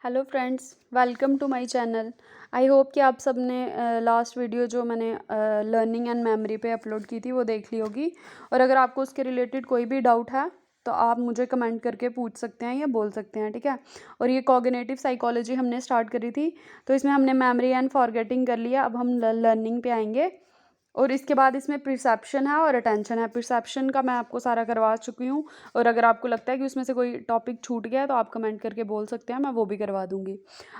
Hello friends, welcome to my channel. I hope कि आप सब ने लास्ट वीडियो जो मैंने लर्निंग एंड मेमोरी पे अपलोड की थी वो देख ली होगी। और अगर आपको उसके रिलेटेड कोई भी डाउट है तो आप मुझे कमेंट करके पूछ सकते हैं या बोल सकते हैं, ठीक है। और ये कॉग्निटिव साइकोलॉजी हमने स्टार्ट करी थी, तो इसमें हमने मेमोरी एंड फॉरगेटिंग कर लिया। अब हम लर्निंग पे आएंगे और इसके बाद इसमें परसेप्शन है और अटेंशन है। परसेप्शन का मैं आपको सारा करवा चुकी हूँ, और अगर आपको लगता है कि उसमें से कोई टॉपिक छूट गया है तो आप कमेंट करके बोल सकते हैं, मैं वो भी करवा दूँगी।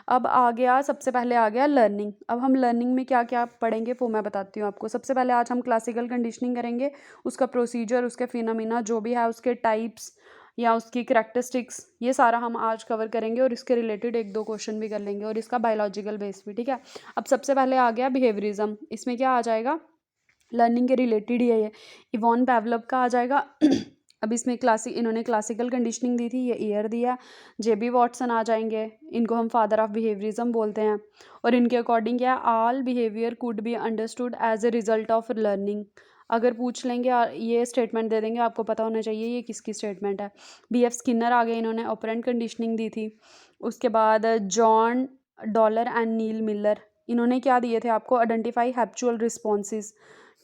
अब आ गया, सबसे पहले आ गया लर्निंग। अब हम लर्निंग में क्या क्या पढ़ेंगे वो मैं बताती हूँ आपको। सबसे पहले आज हम क्लासिकल कंडीशनिंग करेंगे, उसका प्रोसीजर, उसके फिनोमिना जो भी है, उसके टाइप्स या उसकी करैक्टरिस्टिक्स, ये सारा हम आज कवर करेंगे और इसके रिलेटेड एक दो क्वेश्चन भी कर लेंगे और इसका बायोलॉजिकल बेस भी, ठीक है। अब सबसे पहले आ गया बिहेवियरिज्म। इसमें क्या आ जाएगा, लर्निंग के रिलेटेड ही है ये। इवॉन पैवलव का आ जाएगा। अब इसमें इन्होंने क्लासिकल कंडीशनिंग दी थी, ये ईयर दिया। जेबी वॉटसन आ जाएंगे, इनको हम फादर ऑफ बिहेवियरिज्म बोलते हैं। और इनके अकॉर्डिंग क्या, all behaviour could be understood as a result of learning. अगर पूछ लेंगे ये स्टेटमेंट दे देंगे, आपको पता होना चाहिए ये किसकी स्टेटमेंट है। बी एफ स्किनर आ गए, इन्होंने ऑपरेंट कंडीशनिंग दी थी। उसके बाद John Dollard and Neal Miller, इन्होंने क्या दिए थे आपको, आइडेंटिफाई हैप्चुअल रिस्पॉन्सेज,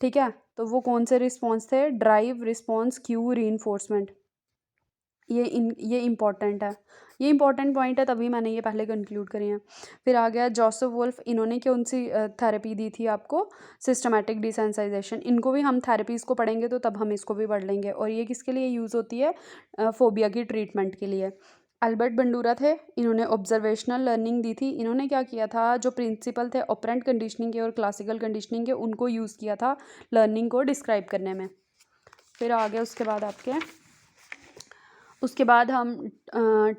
ठीक है। तो वो कौन से रिस्पॉन्स थे, ड्राइव, रिस्पॉन्स, क्यू, रीइंफोर्समेंट। ये इम्पॉर्टेंट है, ये इंपॉर्टेंट पॉइंट है, तभी मैंने ये पहले कंक्लूड करी हैं। फिर आ गया जोसेफ वुल्फ, इन्होंने कौन सी थेरेपी दी थी आपको, सिस्टमैटिक डिसेंसाइजेशन। इनको भी हम थेरेपीज़ को पढ़ेंगे तो तब हम इसको भी पढ़ लेंगे। और ये किसके लिए यूज़ होती है, फोबिया की ट्रीटमेंट के लिए। अल्बर्ट बंडूरा थे, इन्होंने ऑब्जर्वेशनल लर्निंग दी थी। इन्होंने क्या किया था, जो प्रिंसिपल थे ऑपरेंट कंडीशनिंग के और क्लासिकल कंडीशनिंग के, उनको यूज़ किया था लर्निंग को डिस्क्राइब करने में। फिर आ गया उसके बाद हम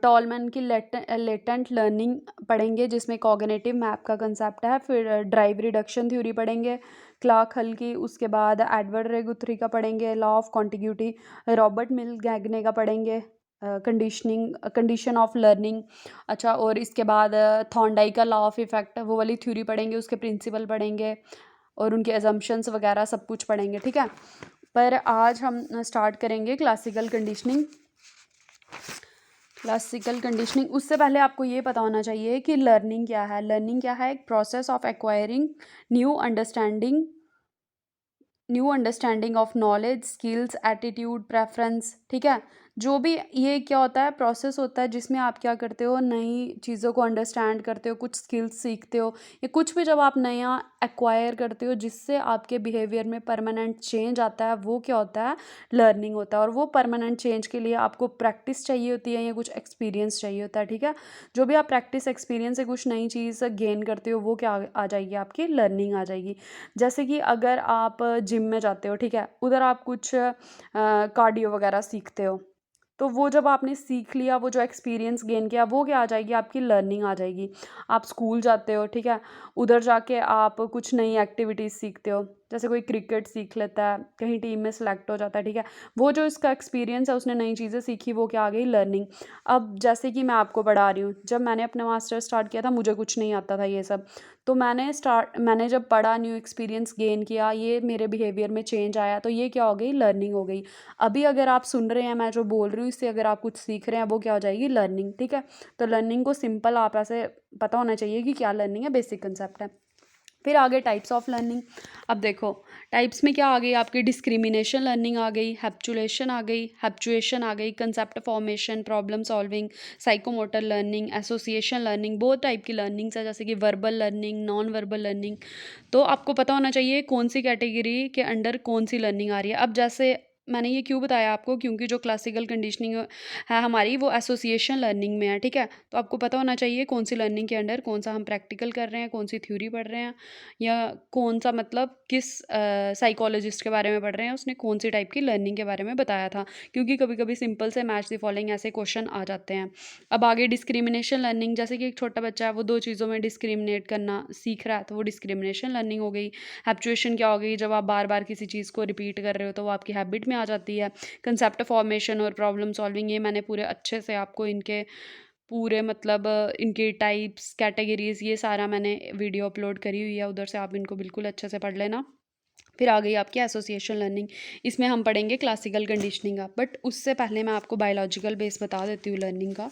टॉलमैन की लेटेंट लर्निंग पढ़ेंगे, जिसमें कॉग्निटिव मैप का कंसेप्ट है। फिर ड्राइव रिडक्शन थ्योरी पढ़ेंगे, क्लार्क हल की। उसके बाद एडवर्ड रे गुथरी का पढ़ेंगे, लॉ ऑफ कॉन्टिग्यूटी। रॉबर्ट मिल गैगने का पढ़ेंगे, कंडीशन ऑफ लर्निंग। अच्छा, और इसके बाद थॉर्नडाइक का लॉ ऑफ इफेक्ट, वो वाली थ्योरी पढ़ेंगे, उसके प्रिंसिपल पढ़ेंगे और उनके एजम्पशंस वगैरह सब कुछ पढ़ेंगे, ठीक है। पर आज हम स्टार्ट करेंगे क्लासिकल कंडीशनिंग। क्लासिकल कंडीशनिंग, उससे पहले आपको ये पता होना चाहिए कि लर्निंग क्या है। लर्निंग क्या है, एक process of acquiring new understanding of knowledge, skills, attitude, preference, ठीक है। जो भी ये क्या होता है, प्रोसेस होता है जिसमें आप क्या करते हो, नई चीज़ों को अंडरस्टैंड करते हो, कुछ स्किल्स सीखते हो, या कुछ भी जब आप नया एक्वायर करते हो जिससे आपके बिहेवियर में परमानेंट चेंज आता है, वो क्या होता है, लर्निंग होता है। और वो परमानेंट चेंज के लिए आपको प्रैक्टिस चाहिए होती है या कुछ एक्सपीरियंस चाहिए होता है, ठीक है। जो भी आप प्रैक्टिस एक्सपीरियंस से कुछ नई चीज़ गेन करते हो, वो क्या आ जाएगी, आपकी लर्निंग आ जाएगी। जैसे कि अगर आप जिम में जाते हो, ठीक है, उधर आप कुछ कार्डियो वगैरह सीखते हो, तो वो जब आपने सीख लिया, वो जो एक्सपीरियंस गेन किया, वो क्या आ जाएगी, आपकी लर्निंग आ जाएगी। आप स्कूल जाते हो, ठीक है, उधर जाके आप कुछ नई एक्टिविटीज़ सीखते हो, जैसे कोई क्रिकेट सीख लेता है, कहीं टीम में सेलेक्ट हो जाता है, ठीक है। वो जो इसका एक्सपीरियंस है, उसने नई चीज़ें सीखी, वो क्या आ गई, लर्निंग। अब जैसे कि मैं आपको पढ़ा रही हूँ, जब मैंने अपना मास्टर स्टार्ट किया था, मुझे कुछ नहीं आता था ये सब। तो मैंने जब पढ़ा, न्यू एक्सपीरियंस गेन किया, ये मेरे बिहेवियर में चेंज आया, तो ये क्या हो गई, लर्निंग हो गई। अभी अगर आप सुन रहे हैं, मैं जो बोल रही हूँ, इससे अगर आप कुछ सीख रहे हैं, वो क्या हो जाएगी, लर्निंग, ठीक है। तो लर्निंग को सिंपल आप ऐसे पता होना चाहिए कि क्या लर्निंग है, बेसिक कंसेप्ट है। फिर आगे टाइप्स ऑफ लर्निंग। अब देखो, टाइप्स में क्या आ गई, आपकी डिस्क्रिमिनेशन लर्निंग आ गई, हैप्चुलेशन आ गई, हैप्चुएशन आ गई, concept formation, problem solving, psychomotor learning, association learning. बहुत टाइप की लर्निंग्स है, जैसे कि verbal learning, non verbal learning. तो आपको पता होना चाहिए कौन सी कैटेगरी के अंडर कौन सी लर्निंग आ रही है। अब जैसे मैंने ये क्यों बताया आपको, क्योंकि जो क्लासिकल कंडीशनिंग है हमारी, वो एसोसिएशन लर्निंग में है, ठीक है। तो आपको पता होना चाहिए कौन सी लर्निंग के अंडर कौन सा हम प्रैक्टिकल कर रहे हैं, कौन सी थ्योरी पढ़ रहे हैं, या कौन सा मतलब किस साइकोलॉजिस्ट के बारे में पढ़ रहे हैं, उसने कौन सी टाइप की लर्निंग के बारे में बताया था। क्योंकि कभी कभी सिंपल से मैच द फॉलोइंग ऐसे क्वेश्चन आ जाते हैं। अब आगे डिस्क्रिमिनेशन लर्निंग, जैसे कि एक छोटा बच्चा है, वो दो चीज़ों में डिस्क्रिमिनेट करना सीख रहा है, तो वो डिस्क्रिमिनेशन लर्निंग हो गई। हैप्चुएशन क्या हो गई, जब आप बार बार किसी चीज़ को रिपीट कर रहे हो तो वो आपकी हैबिट में आ जाती है। कंसेप्ट फॉर्मेशन और प्रॉब्लम सॉल्विंग, ये मैंने पूरे अच्छे से आपको इनके पूरे मतलब इनकी टाइप्स, कैटेगरीज, ये सारा मैंने वीडियो अपलोड करी हुई है, उधर से आप इनको बिल्कुल अच्छे से पढ़ लेना। फिर आ गई आपकी एसोसिएशन लर्निंग, इसमें हम पढ़ेंगे क्लासिकल कंडीशनिंग का, बट उससे पहले मैं आपको बायोलॉजिकल बेस बता देती हूँ लर्निंग का।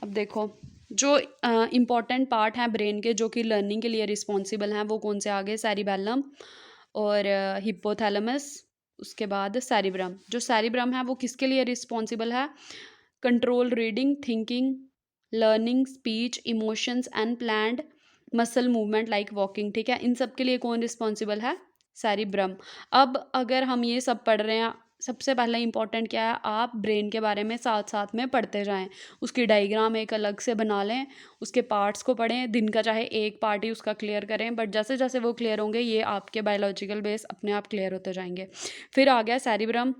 अब देखो, जो इम्पॉर्टेंट पार्ट हैं ब्रेन के जो कि लर्निंग के लिए रिस्पॉन्सिबल हैं, वो कौन से आ गए? सेरिबेलम और हिप्पोथैलेमस, उसके बाद सेरिब्रम। जो सेरिब्रम है वो किसके लिए रिस्पॉन्सिबल है? Control reading, thinking, learning, speech, emotions and planned muscle movement like walking. ठीक है, इन सब के लिए कौन रिस्पॉन्सिबल है? सेरिब्रम। अब अगर हम ये सब पढ़ रहे हैं, सबसे पहला इंपॉर्टेंट क्या है? आप ब्रेन के बारे में साथ साथ में पढ़ते जाएं, उसकी डायग्राम एक अलग से बना लें, उसके पार्ट्स को पढ़ें, दिन का चाहे एक पार्ट ही उसका क्लियर करें, बट जैसे जैसे वो क्लियर होंगे ये आपके बायोलॉजिकल बेस अपने आप क्लियर होते जाएंगे। फिर आ गया सेरिब्रम।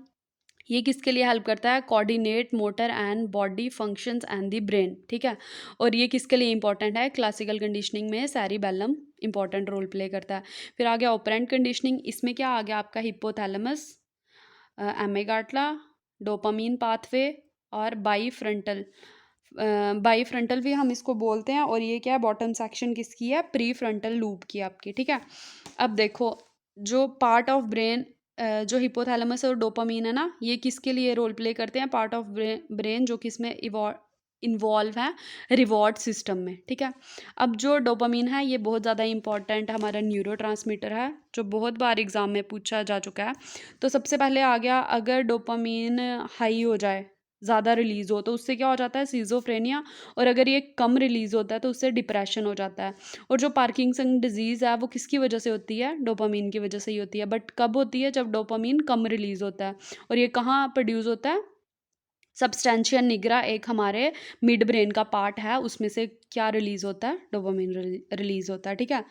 ये किसके लिए हेल्प करता है? Coordinate motor and body functions and the brain. ठीक है, और ये किसके लिए इंपॉर्टेंट है? क्लासिकल कंडीशनिंग में सेरिबेलम इंपॉर्टेंट रोल प्ले करता है। फिर आ गया ऑपरेंट कंडीशनिंग। इसमें क्या आ गया आपका? हिप्पोथैलेमस, एमेगाटला, डोपामीन पाथवे और बाई फ्रंटल भी हम इसको बोलते हैं। और ये क्या है? बॉटम सेक्शन किसकी है? प्री फ्रंटल लूप की आपकी। ठीक है, अब देखो, जो पार्ट ऑफ ब्रेन, जो हिपोथैलेमस और डोपामीन है ना, ये किसके लिए रोल प्ले करते हैं? पार्ट ऑफ ब्रेन जो किसमें इन्वॉल्व है? रिवॉर्ड सिस्टम में। ठीक है, अब जो डोपामीन है ये बहुत ज़्यादा इंपॉर्टेंट हमारा न्यूरोट्रांसमीटर है, जो बहुत बार एग्जाम में पूछा जा चुका है। तो सबसे पहले आ गया, अगर डोपामीन हाई हो जाए, ज़्यादा रिलीज़ हो, तो उससे क्या हो जाता है? सिज़ोफ्रेनिया। और अगर ये कम रिलीज़ होता है तो उससे डिप्रेशन हो जाता है। और जो पार्किंसन डिजीज़ है वो किसकी वजह से होती है? डोपामीन की वजह से ही होती है। बट कब होती है? जब डोपामीन कम रिलीज़ होता है। और ये कहाँ प्रोड्यूस होता है? सब्सटेंशिया निग्रा एक हमारे मिड ब्रेन का पार्ट है, उसमें से क्या रिलीज होता है? डोपामिन रिलीज होता है। ठीक है,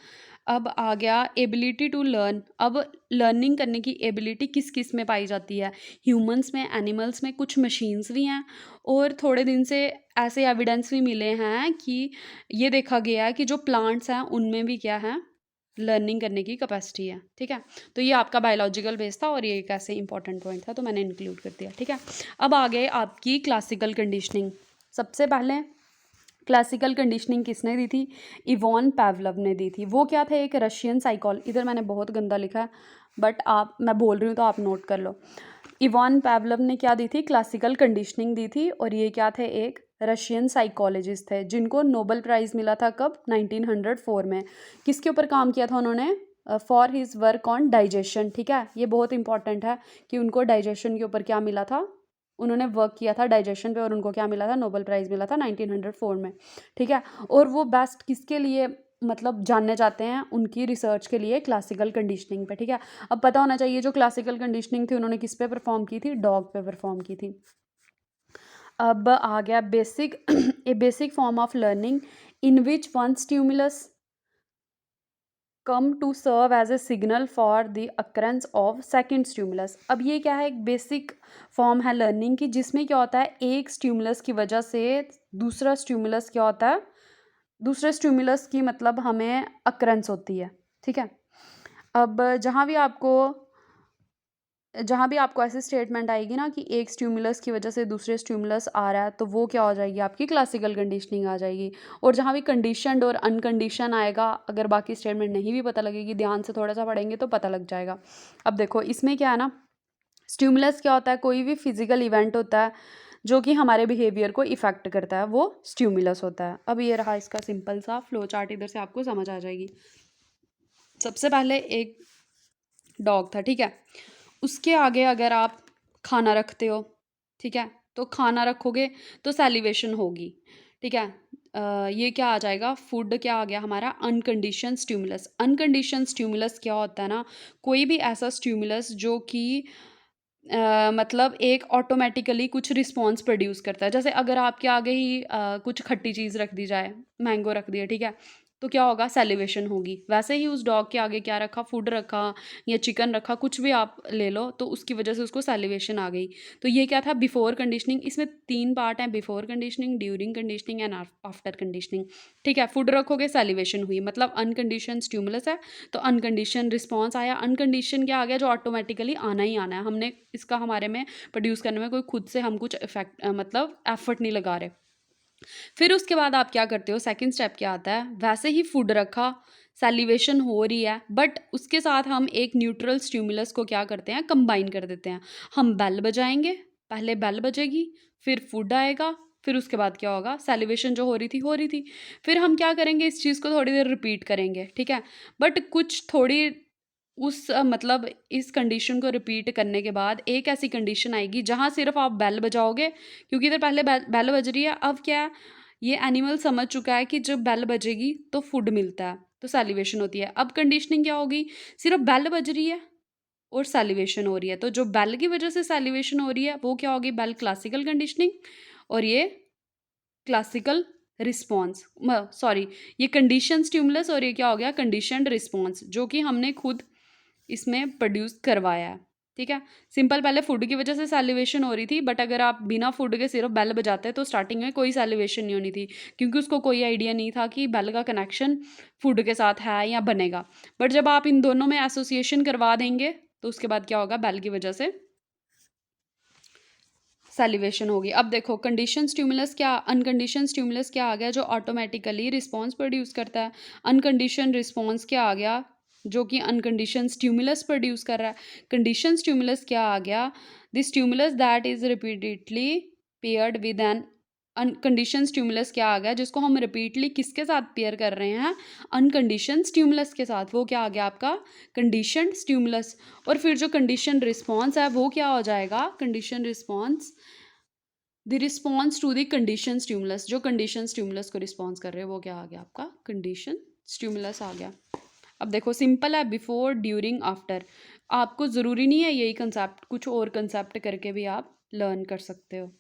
अब आ गया एबिलिटी टू लर्न। अब लर्निंग करने की एबिलिटी किस किस में पाई जाती है? ह्यूमंस में, एनिमल्स में, कुछ मशीन्स भी हैं, और थोड़े दिन से ऐसे एविडेंस भी मिले हैं कि ये देखा गया है कि जो प्लांट्स हैं उनमें भी क्या है? लर्निंग करने की कैपेसिटी है। ठीक है, तो ये आपका बायोलॉजिकल बेस था और ये एक ऐसे इंपॉर्टेंट पॉइंट था, तो मैंने इंक्लूड कर दिया। ठीक है, अब आ गए आपकी क्लासिकल कंडीशनिंग। सबसे पहले क्लासिकल कंडीशनिंग किसने दी थी? इवॉन पैवलव ने दी थी। वो क्या थे? एक रशियन इधर मैंने बहुत गंदा लिखा है, बट मैं बोल रही हूँ तो आप नोट कर लो। इवान पैवलव ने क्या दी थी? क्लासिकल कंडीशनिंग दी थी। और ये क्या थे? एक रशियन साइकोलॉजिस्ट थे जिनको नोबेल प्राइज़ मिला था कब? 1904 में। किसके ऊपर काम किया था उन्होंने? For his work on digestion. ठीक है, ये बहुत इंपॉर्टेंट है कि उनको डाइजेशन के ऊपर क्या मिला था? उन्होंने वर्क किया था डाइजेशन पे, और उनको क्या मिला था? नोबेल प्राइज़ मिला था 1904 में। ठीक है, और वो बेस्ट किसके लिए मतलब जानने जाते हैं? उनकी रिसर्च के लिए क्लासिकल कंडीशनिंग पे। ठीक है, अब पता होना चाहिए जो क्लासिकल कंडीशनिंग थी उन्होंने किस पे परफॉर्म की थी? डॉग पे परफॉर्म की थी। अब आ गया basic a basic form of learning in which one stimulus come to serve as a signal for the occurrence of second stimulus. अब ये क्या है? एक बेसिक फॉर्म है लर्निंग की, जिसमें क्या होता है? एक स्टिमुलस की वजह से दूसरा स्टिमुलस क्या होता है? दूसरे स्टिमुलस की मतलब हमें अकरेंस होती है। ठीक है, अब जहाँ भी आपको ऐसी स्टेटमेंट आएगी ना कि एक स्टिमुलस की वजह से दूसरे स्टिमुलस आ रहा है, तो वो क्या हो जाएगी? आपकी क्लासिकल कंडीशनिंग आ जाएगी। और जहाँ भी कंडीशनड और अनकंडीशन आएगा, अगर बाकी स्टेटमेंट नहीं भी पता लगेगी, ध्यान से थोड़ा सा पढ़ेंगे तो पता लग जाएगा। अब देखो, इसमें क्या है ना, स्टिमुलस क्या होता है? कोई भी फिजिकल इवेंट होता है जो कि हमारे बिहेवियर को इफेक्ट करता है, वो स्टिमुलस होता है। अब ये रहा इसका सिंपल सा फ्लो चार्ट, इधर से आपको समझ आ जाएगी। सबसे पहले एक डॉग था। ठीक है, उसके आगे अगर आप खाना रखते हो, ठीक है, तो खाना रखोगे तो सैलिवेशन होगी। ठीक है, ये क्या आ जाएगा? फूड क्या आ गया हमारा? अनकंडीशन स्टिमुलस। अनकंडीशन स्टिमुलस क्या होता है ना? कोई भी ऐसा स्टिमुलस जो कि मतलब एक ऑटोमेटिकली कुछ रिस्पॉन्स प्रोड्यूस करता है। जैसे अगर आपके आगे ही कुछ खट्टी चीज़ रख दी जाए, मैंगो रख दिया, ठीक है, तो क्या होगा? सैलिवेशन होगी। वैसे ही उस डॉग के आगे क्या रखा? फूड रखा या चिकन रखा, कुछ भी आप ले लो, तो उसकी वजह से उसको सैलिवेशन आ गई। तो ये क्या था? Before conditioning. इसमें 3 पार्ट हैं: before conditioning, during conditioning and after conditioning. ठीक है, फूड रखोगे, सैलिवेशन हुई, मतलब अनकंडीशन स्टिमुलस है, तो अनकंडीशन रिस्पॉन्स आया। अनकंडीशन क्या आ गया? जो ऑटोमेटिकली आना ही आना है, हमने इसका हमारे में प्रोड्यूस करने में कोई खुद से हम कुछ मतलब एफर्ट नहीं लगा रहे। फिर उसके बाद आप क्या करते हो? सेकंड स्टेप क्या आता है? वैसे ही फूड रखा, सैलिवेशन हो रही है, बट उसके साथ हम एक न्यूट्रल स्टिमुलस को क्या करते हैं? कंबाइन कर देते हैं। हम बेल बजाएंगे, पहले बेल बजेगी, फिर फूड आएगा, फिर उसके बाद क्या होगा, सैलिवेशन जो हो रही थी, फिर हम क्या करेंगे, इस चीज़ को थोड़ी देर रिपीट करेंगे, ठीक है। बट कुछ थोड़ी उस मतलब इस कंडीशन को रिपीट करने के बाद एक ऐसी कंडीशन आएगी जहाँ सिर्फ आप बेल बजाओगे, क्योंकि इधर पहले बेल बज रही है। अब क्या है, ये एनिमल समझ चुका है कि जब बेल बजेगी तो फूड मिलता है, तो सैलिवेशन होती है। अब कंडीशनिंग क्या होगी, सिर्फ बेल बज रही है और सैलिवेशन हो रही है, तो जो बेल की वजह से सैलिवेशन हो रही है वो क्या होगी, बेल क्लासिकल कंडीशनिंग, और ये क्लासिकल रिस्पॉन्स, सॉरी, ये कंडीशन स्टिमुलस और ये क्या हो गया, कंडीशनड रिस्पॉन्स, जो कि हमने खुद इसमें प्रोड्यूस करवाया है, ठीक है। सिंपल, पहले फूड की वजह से सैलिवेशन हो रही थी, बट अगर आप बिना फूड के सिर्फ बेल बजाते तो स्टार्टिंग में कोई सैलिवेशन नहीं होनी थी, क्योंकि उसको कोई आइडिया नहीं था कि बेल का कनेक्शन फूड के साथ है या बनेगा। बट जब आप इन दोनों में एसोसिएशन करवा देंगे तो उसके बाद क्या होगा, बेल की वजह से सैलिवेशन होगी। अब देखो कंडीशन स्टिमुलस क्या, अनकंडीशन स्टिमुलस क्या आ गया, जो ऑटोमेटिकली रिस्पॉन्स प्रोड्यूस करता है। अनकंडीशन रिस्पॉन्स क्या आ गया, जो कि अनकंडीशन स्टिमुलस प्रोड्यूस कर रहा है। कंडीशन स्टिमुलस क्या आ गया, the stimulus that is repeatedly paired with an uncondition stimulus क्या आ गया, जिसको हम रिपीटली किसके साथ पेयर कर रहे हैं, अनकंडीशन स्टिमुलस के साथ, वो क्या आ गया आपका, कंडीशन स्टिमुलस। और फिर जो कंडीशन रिस्पॉन्स है वो क्या हो जाएगा, condition response the response to the condition stimulus, जो कंडीशन स्टिमुलस को रिस्पॉन्स कर रहे हो वो क्या आ गया आपका, कंडीशन स्टिमुलस आ गया। अब देखो सिंपल है, बिफोर, ड्यूरिंग, आफ्टर। आपको ज़रूरी नहीं है यही कंसेप्ट, कुछ और कंसेप्ट करके भी आप लर्न कर सकते हो।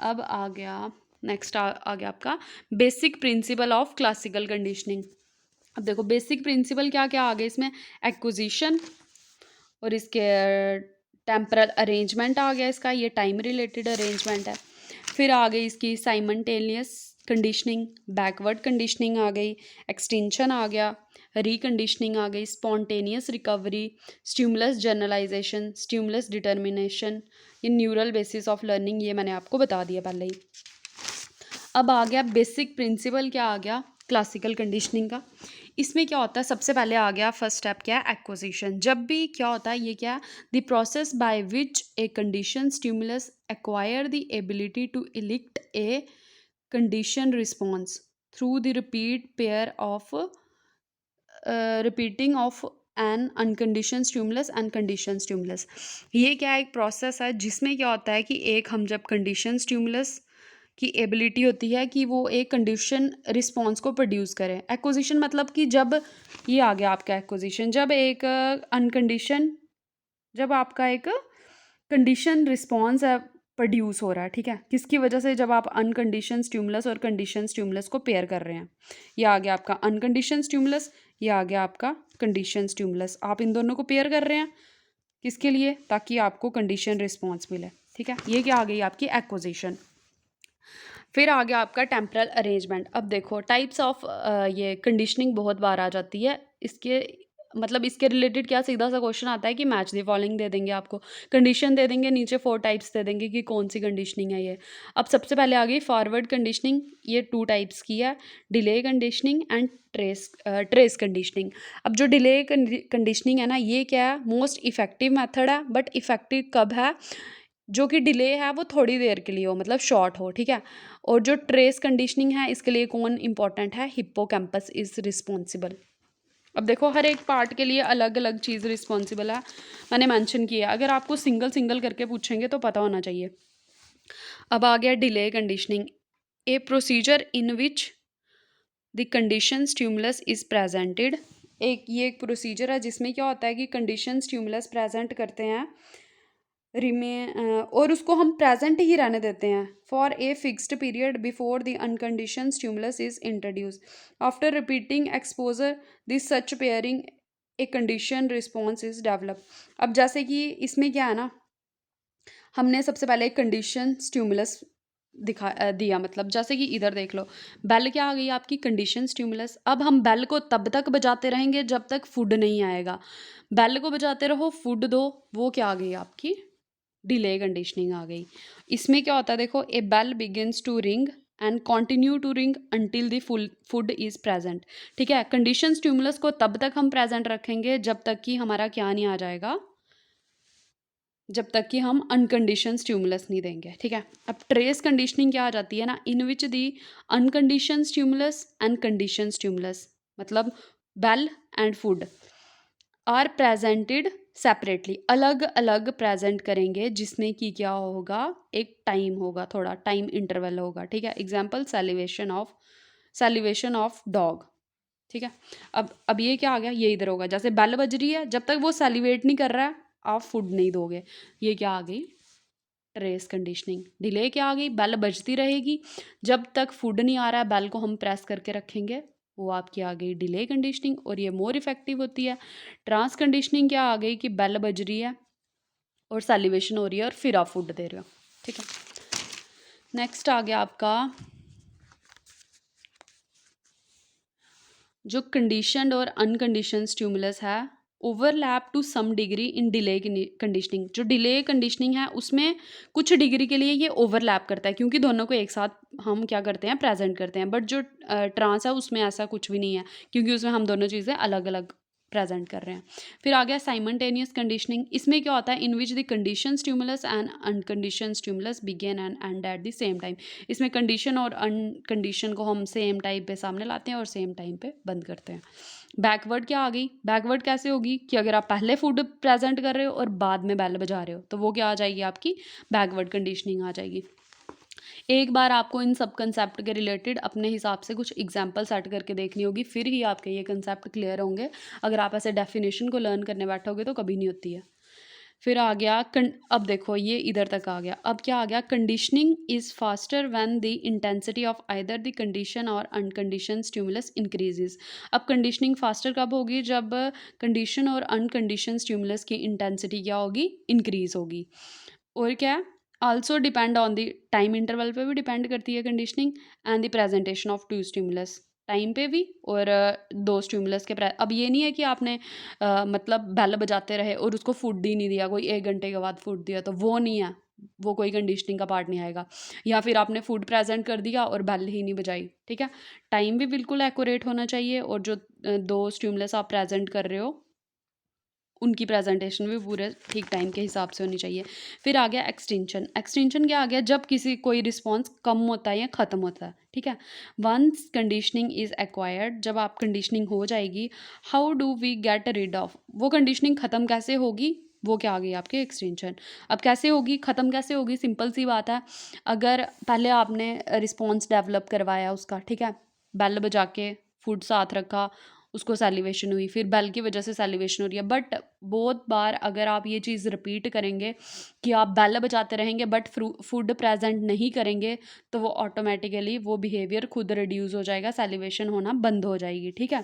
अब आ गया नेक्स्ट, आ गया आपका basic principle of classical conditioning. अब देखो बेसिक प्रिंसिपल क्या क्या आ गए इसमें, एक्विजिशन, और इसके टेम्परल अरेंजमेंट आ गया इसका, ये टाइम रिलेटेड अरेंजमेंट है। फिर आ गई इसकी साइमल्टेनियस कंडीशनिंग, बैकवर्ड कंडीशनिंग आ गई, एक्सटेंशन आ गया, रिकंडीशनिंग आ गई, spontaneous recovery, stimulus generalization, stimulus determination, ये न्यूरल बेसिस ऑफ लर्निंग, ये मैंने आपको बता दिया पहले ही। अब आ गया बेसिक प्रिंसिपल, क्या आ गया, क्लासिकल कंडीशनिंग का। इसमें क्या होता है, सबसे पहले आ गया फर्स्ट स्टेप क्या है, एक्विजिशन। जब भी क्या होता है, ये क्या, the process by which a condition stimulus acquire the ability to elicit a condition response through the repeat pair of repeating of an uncondition stimulus and condition stimulus. ये क्या एक प्रोसेस है जिसमें क्या होता है कि एक हम जब कंडीशन स्टिमुलस की एबिलिटी होती है कि वो एक कंडीशन रिस्पॉन्स को प्रोड्यूस करें। एक्विजिशन मतलब कि जब ये आ गया आपका एक्विजिशन, जब एक अनकंडीशन, जब आपका एक कंडीशन रिस्पॉन्स है प्रोड्यूस हो रहा है, ठीक है, किसकी वजह से, जब आप अनकंडीशन स्टिमुलस और कंडीशन स्टिमुलस को पेयर कर रहे हैं। ये आ गया आपका अनकंडीशन स्टिमुलस, ये आ गया आपका कंडीशन स्टिमुलस, आप इन दोनों को पेयर कर रहे हैं किसके लिए, ताकि आपको कंडीशन रिस्पॉन्स मिले, ठीक है। ये क्या आ गई आपकी एक्विजिशन। फिर आ गया आपका टेम्परल अरेंजमेंट। अब देखो टाइप्स ऑफ ये कंडीशनिंग बहुत बार आ जाती है, इसके मतलब इसके रिलेटेड क्या सीधा सा क्वेश्चन आता है कि मैच द फॉलोइंग दे देंगे, आपको कंडीशन दे देंगे, नीचे 4 टाइप्स दे देंगे कि कौन सी कंडीशनिंग है ये। अब सबसे पहले आ गई फॉरवर्ड कंडीशनिंग, ये 2 टाइप्स की है, delay conditioning and trace conditioning. अब जो डिले कंडीशनिंग है ना, ये क्या है, मोस्ट इफेक्टिव मेथड है, बट इफेक्टिव कब है, जो कि डिले है वो थोड़ी देर के लिए हो, मतलब शॉर्ट हो, ठीक है। और जो ट्रेस कंडीशनिंग है, इसके लिए कौन इंपॉर्टेंट है, हिप्पोकैम्पस इज रिस्पॉन्सिबल। अब देखो हर एक पार्ट के लिए अलग अलग चीज़ रिस्पॉन्सिबल है, मैंने मेंशन किया, अगर आपको सिंगल सिंगल करके पूछेंगे तो पता होना चाहिए। अब आ गया delay conditioning, A procedure in which the condition stimulus is presented. एक प्रोसीजर है जिसमें क्या होता है कि कंडीशन स्टिमुलस प्रेजेंट करते हैं, और उसको हम प्रेजेंट ही रहने देते हैं for a fixed period before the uncondition stimulus is introduce. After repeating exposure this such pairing a condition response is develop. अब जैसे कि इसमें क्या है ना, हमने सबसे पहले एक कंडीशन स्टिमुलस दिया, मतलब जैसे कि इधर देख लो, बेल क्या आ गई आपकी, कंडीशन स्टिमुलस। अब हम बेल को तब तक बजाते रहेंगे जब तक फूड नहीं आएगा, बेल को बजाते रहो, फूड दो, वो क्या आ गई आपकी, डिले कंडीशनिंग आ गई। इसमें क्या होता है देखो, a bell begins to ring and continue to ring until the full food is present, ठीक है। कंडीशन स्टिमुलस को तब तक हम प्रेजेंट रखेंगे जब तक कि हमारा क्या नहीं आ जाएगा, जब तक कि हम अनकंडीशन स्टिमुलस नहीं देंगे, ठीक है। अब ट्रेस कंडीशनिंग क्या आ जाती है ना, in which the uncondition stimulus and condition stimulus, मतलब bell and food are presented separately, अलग अलग प्रेजेंट करेंगे, जिसमें कि क्या होगा, एक टाइम होगा, थोड़ा टाइम इंटरवल होगा, ठीक है। एग्जाम्पल सैलिवेशन ऑफ डॉग, ठीक है। अब ये क्या आ गया, ये इधर होगा, जैसे बेल बज रही है, जब तक वो सैलिवेट नहीं कर रहा है आप फूड नहीं दोगे। ये क्या आ गई, ट्रेस कंडीशनिंग। डिले क्या आ गई, बेल बजती रहेगी, जब तक फूड नहीं आ रहा है बेल को हम प्रेस करके रखेंगे, वो आपकी आ गई डिले कंडीशनिंग, और ये मोर इफेक्टिव होती है। ट्रांस कंडीशनिंग क्या आ गई कि बेल बज रही है और सैलिवेशन हो रही है और फिर आप फूड दे रहे हो, ठीक है। नेक्स्ट आ गया आपका जो कंडीशनड और अनकंडीशन स्टिमुलस है, overlap to some degree in delay conditioning. जो डिले कंडीशनिंग है उसमें कुछ डिग्री के लिए ये ओवरलैप करता है, क्योंकि दोनों को एक साथ हम क्या करते हैं, प्रेजेंट करते हैं। बट जो ट्रांस है उसमें ऐसा कुछ भी नहीं है, क्योंकि उसमें हम दोनों चीज़ें अलग अलग प्रेजेंट कर रहे हैं। फिर आ गया साइमल्टेनियस कंडीशनिंग। इसमें क्या होता है, in which the condition stimulus and uncondition stimulus begin and end at the same time. इसमें कंडीशन और अनकंडीशन को हम सेम टाइम पे सामने लाते हैं और सेम टाइम पे बंद करते हैं। बैकवर्ड क्या आ गई, बैकवर्ड कैसे होगी कि अगर आप पहले फूड प्रेजेंट कर रहे हो और बाद में बेल बजा रहे हो, तो वो क्या आ जाएगी, आपकी बैकवर्ड कंडीशनिंग आ जाएगी। एक बार आपको इन सब कंसेप्ट के रिलेटेड अपने हिसाब से कुछ एग्जाम्पल सेट करके देखनी होगी, फिर ही आपके ये कंसेप्ट क्लियर होंगे। अगर आप ऐसे डेफिनेशन को लर्न करने बैठोगे तो कभी नहीं होती है। फिर आ गया अब देखो ये इधर तक आ गया। अब क्या आ गया, conditioning is faster when the intensity of either the condition और अनकंडीशन स्टिमुलस इंक्रीजेस। अब कंडीशनिंग फास्टर कब होगी, जब कंडीशन और अनकंडीशन स्टिमुलस की इंटेंसिटी क्या होगी, इंक्रीज होगी। और क्या, also depend on the time interval पे भी डिपेंड करती है conditioning, and the presentation of two stimulus, time पे भी और दो स्टिमुलस के अब ये नहीं है कि आपने मतलब बेल बजाते रहे और उसको फूड ही नहीं दिया, कोई 1 घंटे के बाद फूड दिया, तो वो नहीं है, वो कोई कंडीशनिंग का पार्ट नहीं आएगा। या फिर आपने फूड प्रेजेंट कर दिया और बेल ही नहीं बजाई, ठीक है। टाइम भी बिल्कुल एक्यूरेट होना चाहिए, और जो दो स्टिमुलस आप प्रेजेंट कर रहे हो उनकी प्रेजेंटेशन भी पूरे ठीक टाइम के हिसाब से होनी चाहिए। फिर आ गया एक्सटेंशन। एक्सटेंशन क्या आ गया, जब किसी कोई रिस्पॉन्स कम होता है या ख़त्म होता है, ठीक है। वंस कंडीशनिंग इज़ एक्वायर्ड, जब आप कंडीशनिंग हो जाएगी, how do we get rid of, वो कंडीशनिंग ख़त्म कैसे होगी, वो क्या आ गई आपके एक्सटेंशन। अब कैसे होगी, ख़त्म कैसे होगी, सिंपल सी बात है। अगर पहले आपने रिस्पॉन्स डेवलप करवाया उसका, ठीक है, बेल बजा के फूड साथ रखा, उसको सैलिवेशन हुई, फिर बेल की वजह से सैलिवेशन हो रही है, बट बहुत बार अगर आप ये चीज़ रिपीट करेंगे कि आप बेल बजाते रहेंगे बट फूड प्रेजेंट नहीं करेंगे, तो वो ऑटोमेटिकली वो बिहेवियर खुद रिड्यूस हो जाएगा, सैलिवेशन होना बंद हो जाएगी, ठीक है।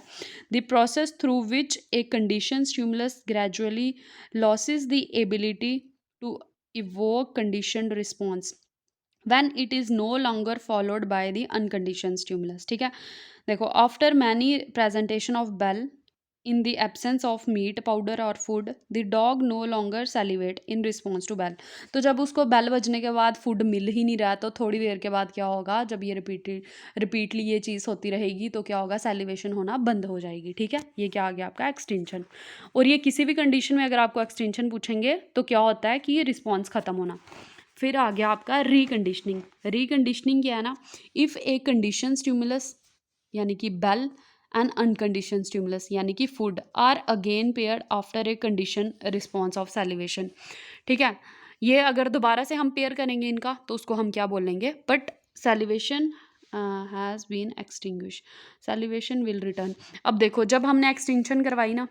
The process through which a condition stimulus gradually loses the ability to evoke conditioned response when it is no longer followed by the unconditioned stimulus, ठीक है। देखो, after many presentation of bell in the absence of meat powder और food, the dog no longer salivate in response to bell. तो जब उसको bell बजने के बाद फूड मिल ही नहीं रहा, तो थोड़ी देर के बाद क्या होगा, जब ये रिपीटली ये चीज़ होती रहेगी, तो क्या होगा, सेलिवेशन होना बंद हो जाएगी, ठीक है। ये क्या आ गया आपका एक्सटेंशन। और ये किसी भी कंडीशन में अगर आपको एक्सटेंशन पूछेंगे तो क्या होता है कि ये रिस्पॉन्स ख़त्म होना। फिर आ गया आपका रिकंडीशनिंग। रिकंडीशनिंग क्या है ना, इफ़ ए कंडीशन स्टिमुलस यानी कि बेल एंड अनकंडीशन स्टिमुलस यानी कि food are again paired after a condition response of salivation, ठीक है। ये अगर दोबारा से हम पेयर करेंगे इनका, तो उसको हम क्या बोलेंगे, but salivation has been extinguish, salivation will return. अब देखो, जब हमने एक्सटिंक्शन करवाई ना,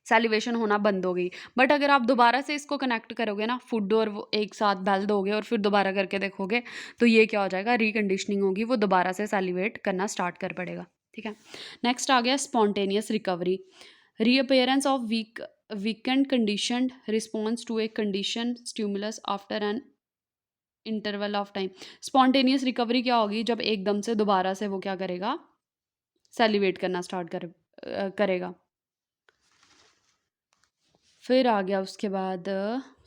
सैलिवेशन होना बंद हो गई, बट अगर आप दोबारा से इसको कनेक्ट करोगे ना, फूड और वो एक साथ बेल दोगे और फिर दोबारा करके देखोगे, तो ये क्या हो जाएगा, रिकंडीशनिंग होगी, वो दोबारा से सैलिवेट करना स्टार्ट कर पड़ेगा, ठीक है। नेक्स्ट आ गया spontaneous recovery, reappearance of weakened conditioned response to a condition stimulus after an interval of time. Spontaneous recovery क्या होगी, जब एकदम से दोबारा से वो क्या करेगा, सैलिवेट करना स्टार्ट करेगा। फिर आ गया उसके बाद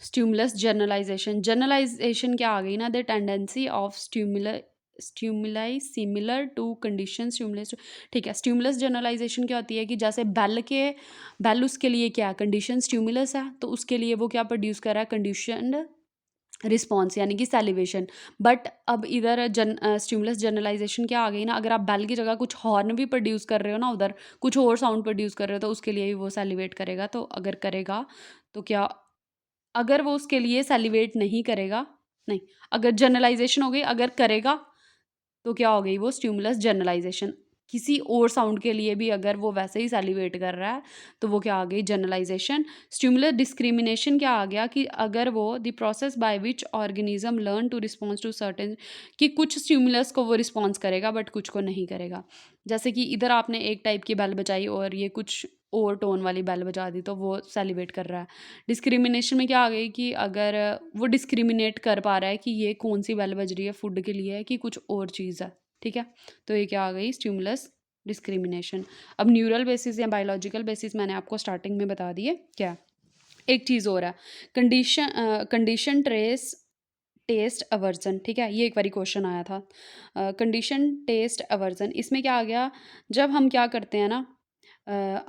स्टिमुलस जर्नलाइजेशन। जर्नलाइजेशन क्या आ गई ना, the tendency of stimuli similar to condition stimulus. ठीक है, स्टिमुलस जनरलाइजेशन क्या होती है कि जैसे बेल उसके लिए क्या है, कंडीशन स्टिमुलस है, तो उसके लिए वो क्या प्रोड्यूस कर रहा है, कंडीशन रिस्पॉन्स यानी कि सैलिवेशन। बट अब इधर स्टिमुलस जनरलाइजेशन क्या आ गई ना, अगर आप बेल की जगह कुछ हॉर्न भी प्रोड्यूस कर रहे हो ना, उधर कुछ और साउंड प्रोड्यूस कर रहे हो, तो उसके लिए भी वो सैलिवेट करेगा। तो अगर करेगा तो क्या, अगर वो उसके लिए सैलिवेट नहीं करेगा, नहीं, अगर जनरलाइजेशन हो गई, अगर करेगा तो क्या हो गई वो स्टिमुलस जनरलाइजेशन। किसी और साउंड के लिए भी अगर वो वैसे ही सैलिवेट कर रहा है तो वो क्या आ गई, जनरलाइजेशन। स्टिमुलस डिस्क्रिमिनेशन क्या आ गया कि अगर वो the process by which organism learn to response to certain, कि कुछ स्टिमुलस को वो रिस्पॉन्स करेगा बट कुछ को नहीं करेगा। जैसे कि इधर आपने एक टाइप की बेल बजाई और ये कुछ और टोन वाली बेल बजा दी तो वो सैलिवेट कर रहा है। डिस्क्रिमिनेशन में क्या आ गई कि अगर वो डिस्क्रिमिनेट कर पा रहा है कि ये कौन सी बेल बज रही है, फूड के लिए है कि कुछ और चीज़ है। ठीक है, तो ये क्या आ गई, स्टिमुलस डिस्क्रिमिनेशन। अब न्यूरल बेसिस या बायोलॉजिकल बेसिस मैंने आपको स्टार्टिंग में बता दिए क्या। एक चीज़ और है, कंडीशन ट्रेस टेस्ट अवर्जन। ठीक है, ये एक बारी क्वेश्चन आया था, कंडीशन टेस्ट अवर्जन। इसमें क्या आ गया, जब हम क्या करते हैं ना,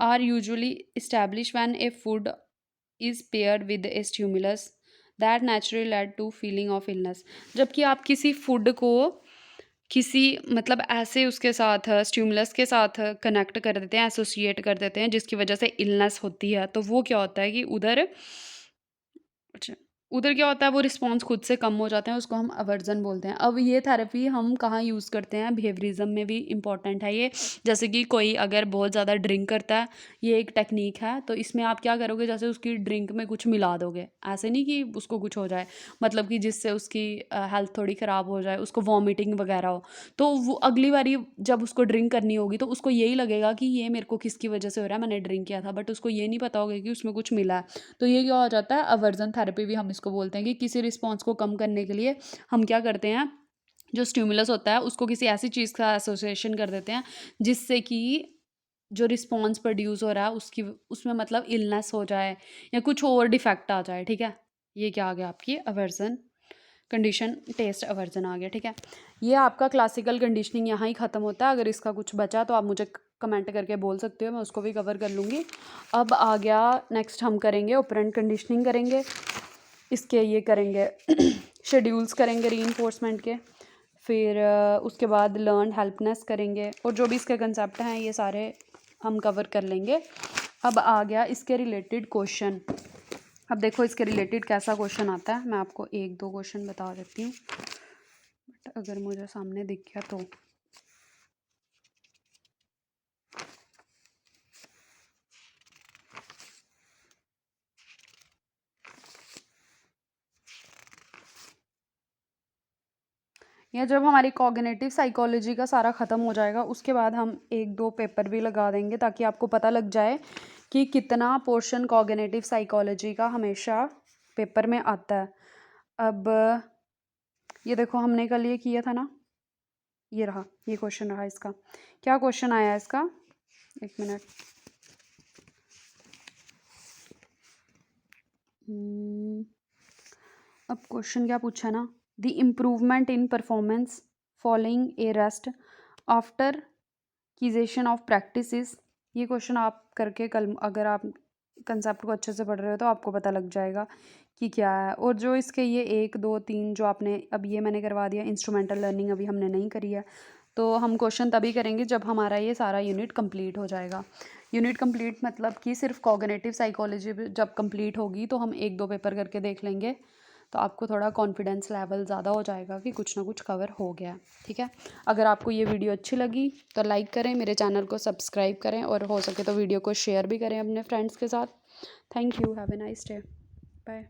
are usually establish when a food is paired with a stimulus that naturally led to feeling of illness. जबकि आप किसी फूड को किसी मतलब ऐसे उसके साथ स्टिमुलस के साथ कनेक्ट कर देते हैं, एसोसिएट कर देते हैं जिसकी वजह से इलनेस होती है, तो वो क्या होता है कि उधर, अच्छा, उधर क्या होता है, वो रिस्पॉन्स खुद से कम हो जाते हैं, उसको हम अवर्जन बोलते हैं। अब ये थेरेपी हम कहाँ यूज़ करते हैं, बिहेवियरिज्म में भी इंपॉर्टेंट है ये। जैसे कि कोई अगर बहुत ज़्यादा ड्रिंक करता है, ये एक टेक्निक है, तो इसमें आप क्या करोगे, जैसे उसकी ड्रिंक में कुछ मिला दोगे, ऐसे नहीं कि उसको कुछ हो जाए, मतलब कि जिससे उसकी हेल्थ थोड़ी ख़राब हो जाए, उसको वॉमिटिंग वगैरह हो, तो वो अगली बारी जब उसको ड्रिंक करनी होगी तो उसको यही लगेगा कि ये मेरे को किसकी वजह से हो रहा है, मैंने ड्रिंक किया था, बट उसको ये नहीं पता होगा कि उसमें कुछ मिला है। तो ये क्या हो जाता है, अवर्जन थेरेपी भी हम इसको बोलते हैं, कि किसी रिस्पॉन्स को कम करने के लिए हम क्या करते हैं, जो स्टिमुलस होता है उसको किसी ऐसी चीज़ का एसोसिएशन कर देते हैं जिससे कि जो रिस्पॉन्स प्रोड्यूस हो रहा है उसकी उसमें मतलब इलनेस हो जाए या कुछ और डिफेक्ट आ जाए। ठीक है, ये क्या आ गया आपकी अवर्जन, कंडीशन टेस्ट अवर्जन आ गया। ठीक है, ये आपका क्लासिकल कंडीशनिंग यहाँ ही ख़त्म होता है। अगर इसका कुछ बचा तो आप मुझे कमेंट करके बोल सकते हो, मैं उसको भी कवर कर लूँगी। अब आ गया नेक्स्ट, हम करेंगे ऑपरेंट कंडीशनिंग करेंगे, इसके ये करेंगे शेड्यूल्स करेंगे रीइंफोर्समेंट के, फिर उसके बाद लर्न हेल्पनेस करेंगे, और जो भी इसके कंसेप्ट हैं ये सारे हम कवर कर लेंगे। अब आ गया इसके रिलेटेड क्वेश्चन। अब देखो इसके रिलेटेड कैसा क्वेश्चन आता है, मैं आपको एक दो क्वेश्चन बता देती हूँ, बट अगर मुझे सामने दिख गया तो। या जब हमारी कॉग्निटिव साइकोलॉजी का सारा ख़त्म हो जाएगा उसके बाद हम एक दो पेपर भी लगा देंगे ताकि आपको पता लग जाए कि कितना पोर्शन कॉग्निटिव साइकोलॉजी का हमेशा पेपर में आता है। अब ये देखो हमने कल ये किया था ना, ये रहा, ये क्वेश्चन रहा इसका। क्या क्वेश्चन आया इसका, एक मिनट, अब क्वेश्चन क्या पूछा ना, the improvement in performance following a rest after cessation of practices. ये क्वेश्चन आप करके कल अगर आप कंसेप्ट को अच्छे से पढ़ रहे हो तो आपको पता लग जाएगा कि क्या है। और जो इसके ये एक दो तीन जो आपने अब ये मैंने करवा दिया, इंस्ट्रूमेंटल लर्निंग अभी हमने नहीं करी है, तो हम क्वेश्चन तभी करेंगे जब हमारा ये सारा यूनिट कंप्लीट हो जाएगा। यूनिट कंप्लीट मतलब कि सिर्फ कॉग्निटिव साइकोलॉजी जब कंप्लीट होगी तो हम एक दो पेपर करके देख लेंगे, तो आपको थोड़ा कॉन्फिडेंस लेवल ज़्यादा हो जाएगा कि कुछ ना कुछ कवर हो गया। ठीक है, अगर आपको ये वीडियो अच्छी लगी तो लाइक करें, मेरे चैनल को सब्सक्राइब करें, और हो सके तो वीडियो को शेयर भी करें अपने फ्रेंड्स के साथ। Thank you, have a nice day, bye.